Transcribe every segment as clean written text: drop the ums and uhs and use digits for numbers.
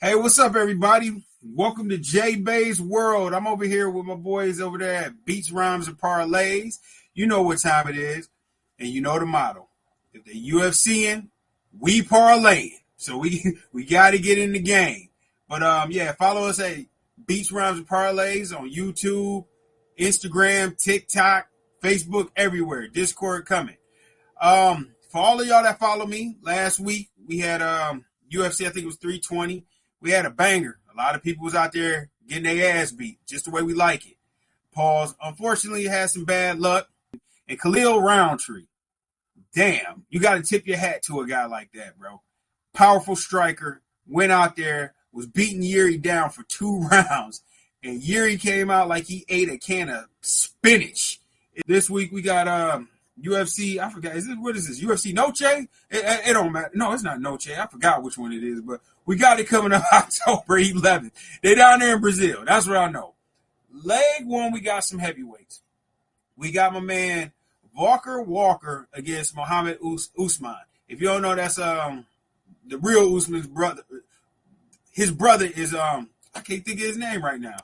Hey, what's up, everybody? Welcome to J Bay's World. I'm over here with my boys over there at Beats, Rhymes, and Parlays. You know what time it is, and you know the motto. If the UFCing, we parlaying. So we got to get in the game. But yeah, follow us at Beats, Rhymes, and Parlays on YouTube, Instagram, TikTok, Facebook, everywhere. Discord coming. For all of y'all that follow me, last week we had UFC. I think it was 320. We had a banger. A lot of people was out there getting their ass beat, just the way we like it. Pause. Unfortunately, it had some bad luck. And Khalil Roundtree, damn, you got to tip your hat to a guy like that, bro. Powerful striker, went out there, was beating Yuri down for 2 rounds, and Yuri came out like he ate a can of spinach. This week we got UFC. I forgot. What is this? UFC Noche? It don't matter. No, it's not Noche. I forgot which one it is, but we got it coming up October 11th. They down there in Brazil. That's what I know. Leg one, we got some heavyweights. We got my man Walker against Muhammad Usman. If you don't know, that's the real Usman's brother. His brother is I can't think of his name right now.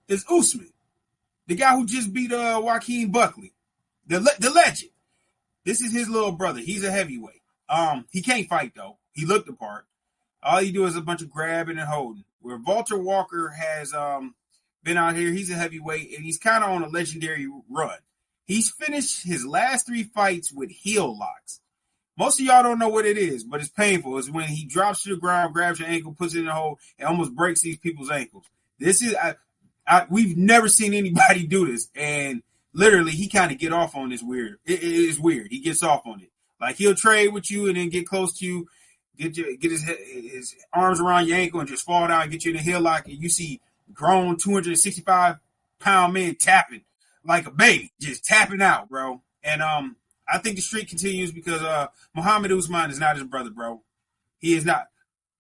It's Usman, the guy who just beat Joaquin Buckley. The legend. This is his little brother. He's a heavyweight. He can't fight though. He looked the part. All he do is a bunch of grabbing and holding. Where Walter Walker has been out here, he's a heavyweight and he's kind of on a legendary run. He's finished his last 3 fights with heel locks. Most of y'all don't know what it is, but it's painful. It's when he drops to the ground, grabs your ankle, puts it in the hole, and almost breaks these people's ankles. This is we've never seen anybody do this, and literally, he kind of get off on this weird. It is weird. He gets off on it. Like he'll trade with you and then get close to you, get his arms around your ankle and just fall down and get you in a heel lock. And you see grown 265-pound men tapping like a baby, just tapping out, bro. And I think the streak continues because Muhammad Usman is not his brother, bro. He is not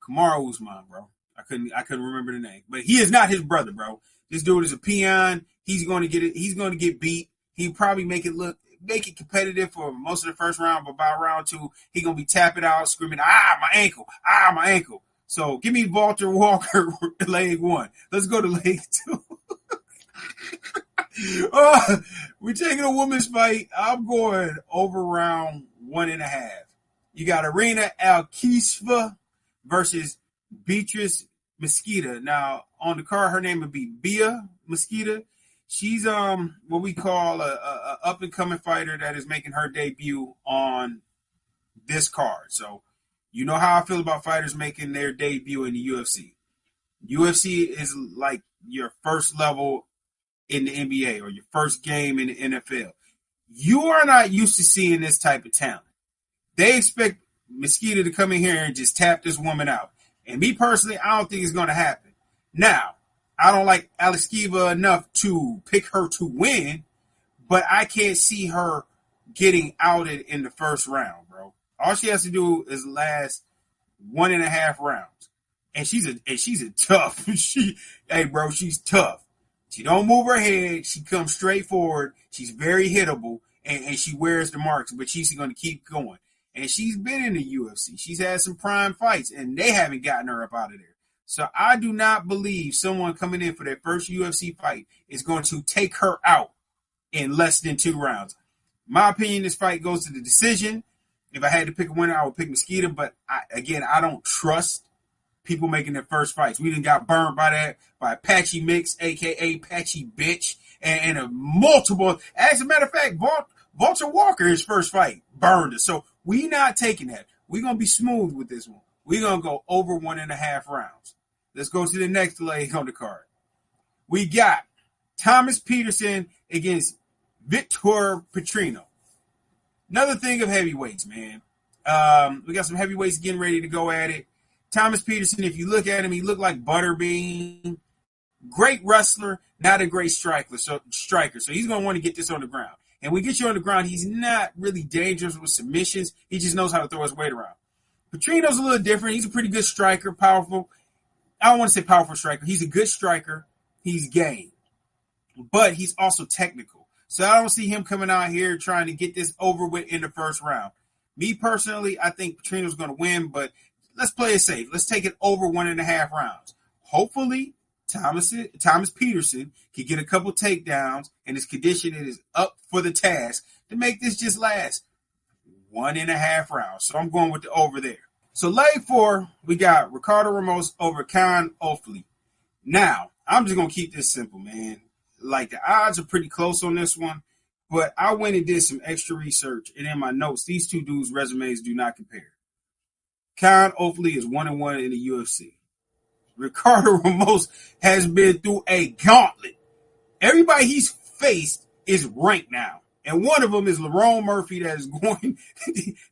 Kamaru Usman, bro. I couldn't remember the name, but he is not his brother, bro. This dude is a peon. He's going to get it. He's going to get beat. He'll probably make it competitive for most of the first round, but by round 2, he's going to be tapping out, screaming, my ankle, my ankle. So give me Walter Walker, leg 1. Let's go to leg 2. We're taking a women's fight. I'm going over round 1.5. You got Arena Alkisva versus Beatrice Mesquita. Now, on the card, her name would be Bia Mesquita. She's what we call a up and coming fighter that is making her debut on this card. So you know how I feel about fighters making their debut in the UFC. UFC is like your first level in the NBA or your first game in the NFL. You are not used to seeing this type of talent. They expect Mesquita to come in here and just tap this woman out. And me personally, I don't think it's going to happen. Now, I don't like Alkisva enough to pick her to win, but I can't see her getting outed in the first round, bro. All she has to do is last 1.5 rounds. And she's a tough. Hey, bro, she's tough. She don't move her head. She comes straight forward. She's very hittable, and she wears the marks, but she's going to keep going. And she's been in the UFC. She's had some prime fights, and they haven't gotten her up out of there. So I do not believe someone coming in for their first UFC fight is going to take her out in less than 2 rounds. My opinion, this fight goes to the decision. If I had to pick a winner, I would pick Mesquita. But I don't trust people making their first fights. We done got burned by that, by Patchy Mix, a.k.a. Patchy Bitch, and a multiple. As a matter of fact, Walter Walker, his first fight, burned us. So we not taking that. We're going to be smooth with this one. We're going to go over 1.5 rounds. Let's go to the next leg on the card. We got Thomas Peterson against Victor Petrino. Another thing of heavyweights, man. We got some heavyweights getting ready to go at it. Thomas Peterson, if you look at him, he looked like Butterbean. Great wrestler, not a great striker. So he's going to want to get this on the ground. And when we get you on the ground, he's not really dangerous with submissions. He just knows how to throw his weight around. Petrino's a little different. He's a pretty good striker, powerful. I don't want to say powerful striker. He's a good striker. He's game. But he's also technical. So I don't see him coming out here trying to get this over with in the first round. Me personally, I think Petrino's going to win, but let's play it safe. Let's take it over 1.5 rounds. Hopefully, Thomas Peterson can get a couple takedowns, and his conditioning is up for the task to make this just last 1.5 rounds. So I'm going with the over there. So leg 4, we got Ricardo Ramos over Khan Ofli. Now, I'm just going to keep this simple, man. Like, the odds are pretty close on this one, but I went and did some extra research, and in my notes, these two dudes' resumes do not compare. Khan Ofli is 1-1 in the UFC. Ricardo Ramos has been through a gauntlet. Everybody he's faced is ranked now. And one of them is Lerone Murphy that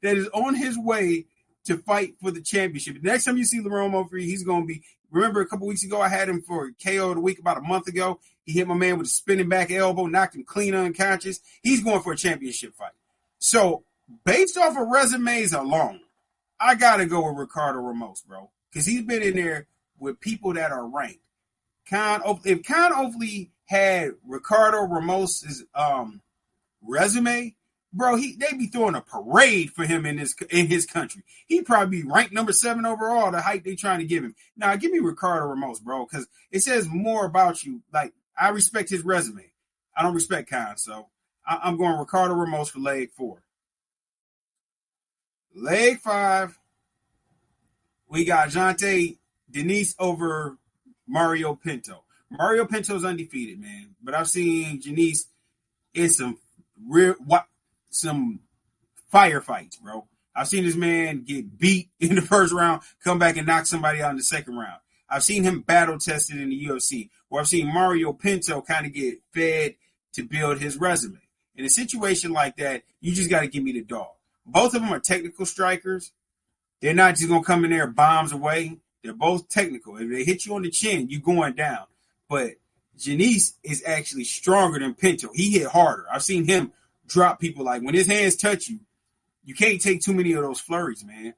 is on his way to fight for the championship. The next time you see Lerone Murphy, he's going to be, remember a couple weeks ago, I had him for KO of the week about a month ago. He hit my man with a spinning back elbow, knocked him clean unconscious. He's going for a championship fight. So based off of resumes alone, I got to go with Ricardo Ramos, bro, because he's been in there with people that are ranked. If Khan Ofli had Ricardo Ramos's resume, bro, they'd be throwing a parade for him in his country. He'd probably be ranked number 7 overall, the height they trying to give him. Now, give me Ricardo Ramos, bro, because it says more about you. Like, I respect his resume. I don't respect Khan, so I'm going Ricardo Ramos for leg 4. Leg 5, we got Jante Denise over Mario Pinto. Mario Pinto's undefeated, man, but I've seen Janice in some firefights, bro. I've seen this man get beat in the first round, come back and knock somebody out in the second round. I've seen him battle tested in the UFC, where I've seen Mario Pinto kind of get fed to build his resume. In a situation like that, you just got to give me the dog. Both of them are technical strikers. They're not just going to come in there bombs away. They're both technical. If they hit you on the chin, you're going down. But Janice is actually stronger than Pinto. He hit harder. I've seen him drop people. Like, when his hands touch you, you can't take too many of those flurries, man.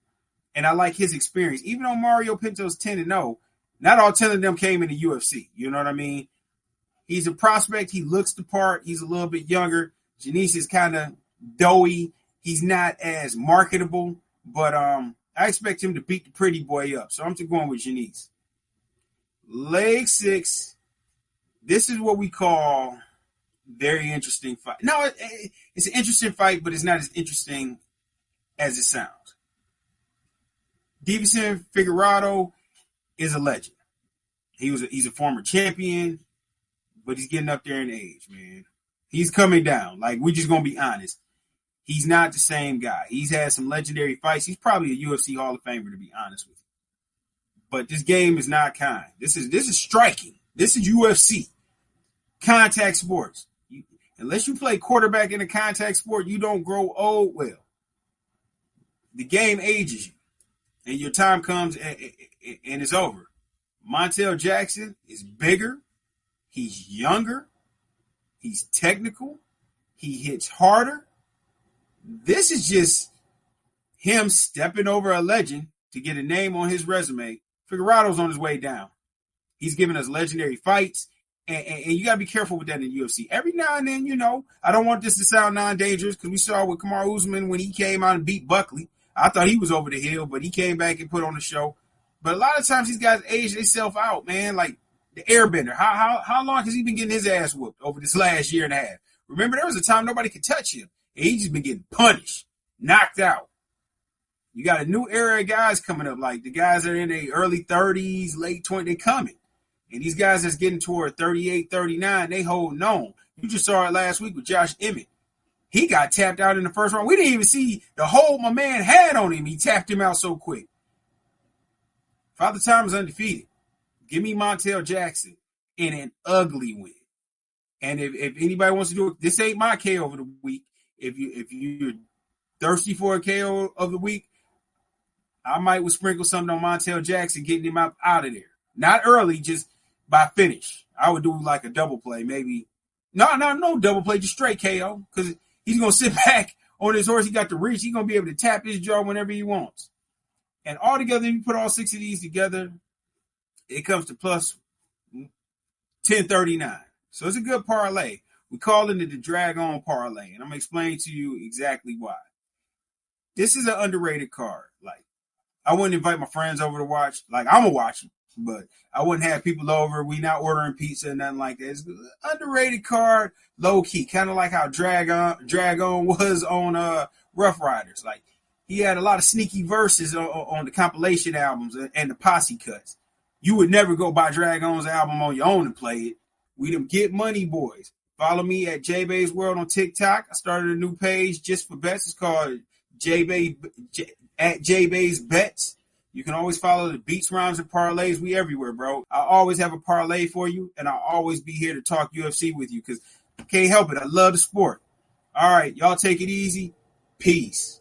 And I like his experience. Even though Mario Pinto's 10-0, not all 10 of them came in the UFC. You know what I mean? He's a prospect. He looks the part. He's a little bit younger. Janice is kind of doughy. He's not as marketable. But I expect him to beat the pretty boy up. So I'm just going with Janice. Leg 6. This is what we call very interesting fight. No, it's an interesting fight, but it's not as interesting as it sounds. Davison Figueiredo is a legend. He's a former champion, but he's getting up there in age, man. He's coming down. Like, we're just gonna be honest. He's not the same guy. He's had some legendary fights. He's probably a UFC Hall of Famer, to be honest with you. But this game is not kind. This is striking. This is UFC. Contact sports. Unless you play quarterback in a contact sport, you don't grow old well. The game ages you, and your time comes and it's over. Montel Jackson is bigger. He's younger. He's technical. He hits harder. This is just him stepping over a legend to get a name on his resume. Figueiredo's on his way down. He's giving us legendary fights, and you got to be careful with that in UFC. Every now and then, I don't want this to sound non-dangerous, because we saw with Kamaru Usman when he came out and beat Buckley. I thought he was over the hill, but he came back and put on the show. But a lot of times these guys age themselves out, man. Like the Airbender. How long has he been getting his ass whooped over this last year and a half? Remember, there was a time nobody could touch him, and he's just been getting punished, knocked out. You got a new era of guys coming up, like the guys that are in their early 30s, late 20s, they coming. And these guys that's getting toward 38, 39, they holding on. You just saw it last week with Josh Emmett. He got tapped out in the first round. We didn't even see the hold my man had on him. He tapped him out so quick. Father Time is undefeated. Give me Montel Jackson in an ugly win. And if anybody wants to do it, this ain't my KO of the week. If you're thirsty for a KO of the week, I might would sprinkle something on Montel Jackson, getting him out of there. Not early, just by finish. I would do like a double play, maybe. No double play, just straight KO, because he's going to sit back on his horse. He got the reach. He's going to be able to tap his jaw whenever he wants. And all together, if you put all 6 of these together, it comes to plus 1039. So it's a good parlay. We call it the drag on parlay, and I'm going to explain to you exactly why. This is an underrated card. Like, I wouldn't invite my friends over to watch. Like, I'm gonna watch them, but I wouldn't have people over. We not ordering pizza and nothing like that. It's an underrated card, low key, kind of like how Dragon was on Rough Riders. Like, he had a lot of sneaky verses on the compilation albums and the posse cuts. You would never go buy Dragon's album on your own and play it. We them get money boys. Follow me at JBay's World on TikTok. I started a new page just for bets. It's called at JBay's Bets. You can always follow the beats, rhymes, and parlays. We everywhere, bro. I always have a parlay for you, and I'll always be here to talk UFC with you because I can't help it. I love the sport. All right, y'all take it easy. Peace.